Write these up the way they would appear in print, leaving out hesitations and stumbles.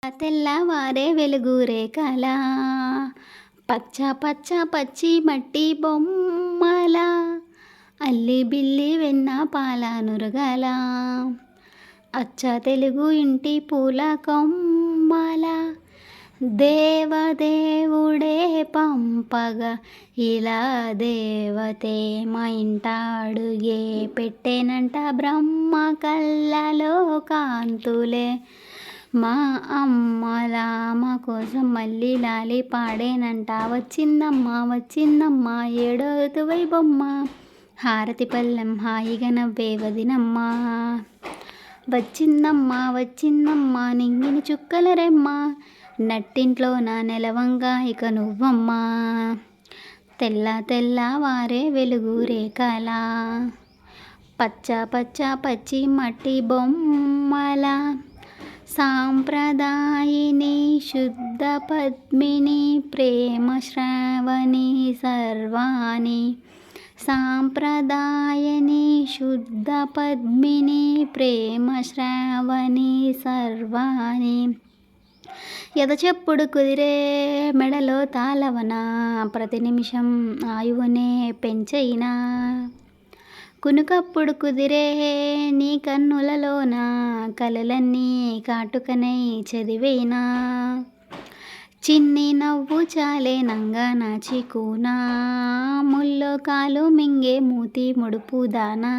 తెల్లవారే వెలుగు రేఖల పచ్చ పచ్చ పచ్చి మట్టి బొమ్మల అల్లి బిల్లి వెన్న పాల నురగల అచ్చ తెలుగు ఇంటి పూల కొమ్మల దేవదేవుడే పంపగా ఇలా దేవతే మా ఇంట అడుగే పెట్టేనంట బ్రహ్మ కళ్ళలో కాంతులే మా అమ్మలా మా కోసం మళ్ళీ లాలి పాడేనంట వచ్చిందమ్మా వచ్చిందమ్మా ఏడో ఋతువై బొమ్మ హారతి పల్లెం హాయిగా నవ్వే వదినమ్మా వచ్చిందమ్మా వచ్చిందమ్మా నింగిని చుక్కల రెమ్మ నట్టింట్లో నా నెలవంగా ఇక నువ్వమ్మా తెల్ల తెల్లవారే వెలుగు రేఖల పచ్చ పచ్చ పచ్చి మట్టి బొమ్మల సాంప్రదాయిని శుద్ధ పద్మిని ప్రేమ శ్రావణి సర్వాణి సాంప్రదాయని శుద్ధ పద్మిని ప్రేమ శ్రావణి సర్వాణి ఎదచెప్పుడు కుదిరే మెడలో తాళవన ప్రతి నిమిషం ఆయువునే పెంచైనా కునుకప్పుడు కుదిరే నీ కన్నులలోన కలలన్నీ కాటుకనై చదివేనా చిన్ని నవ్వు చాలే నంగా నాచికూనా ముల్లో కాలు మింగే మూతి ముడుపు దానా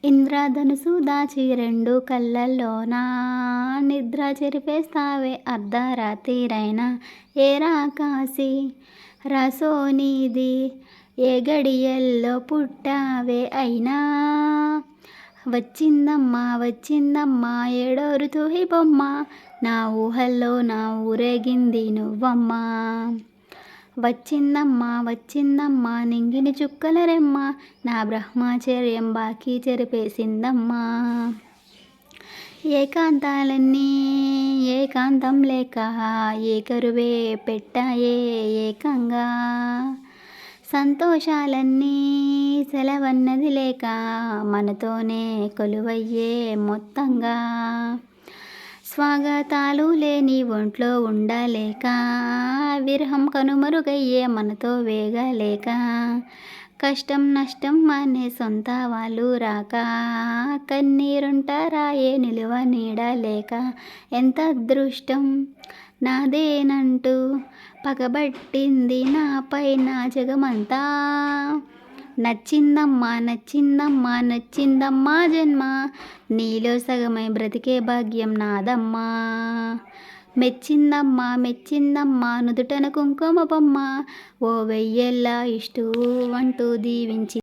ఇంద్రధనుసు దాచి రెండు కళ్ళల్లోనా నిద్ర చెరిపేస్తావే అర్ధరాత్రిరైనా ఏరా కాసి రసోనిది ఏ గడియల్లో పుట్టావే అయినా వచ్చిందమ్మా వచ్చిందమ్మా ఏడో ఋతువు బొమ్మ నా ఊహల్లో నా ఊరేగింది నువ్వమ్మా వచ్చిందమ్మా వచ్చిందమ్మా నింగిని చుక్కల రెమ్మ నా బ్రహ్మచర్యం బాకీ చెరిపేసిందమ్మా ఏకాంతాలన్నీ ఏకాంతం లేక ఏకరువే పెట్టాయే ఏకంగా సంతోషాలన్నీ సెలవన్నది లేక మనతోనే కొలువయ్యే మొత్తంగా స్వాగతాలు లేని ఒంట్లో ఉండలేక విరహం కనుమరుగయ్యే మనతో వేగలేక కష్టం నష్టం అనే సొంత వాళ్ళు రాక కన్నీరుంటారాయే నిలువ నీడలేక ఎంత అదృష్టం నాదేనంటూ పగబట్టింది నాపై నా జగమంతా నచ్చిందమ్మా నచ్చిందమ్మా నచ్చిందమ్మా జన్మ నీలో సగమై బ్రతికే భాగ్యం నాదమ్మా మెచ్చిందమ్మా మెచ్చిందమ్మా నుదుటన కుంకుమ బొమ్మ ఓ వెయ్యేళ్ళ ఇష్టూ అంటూ దీవించి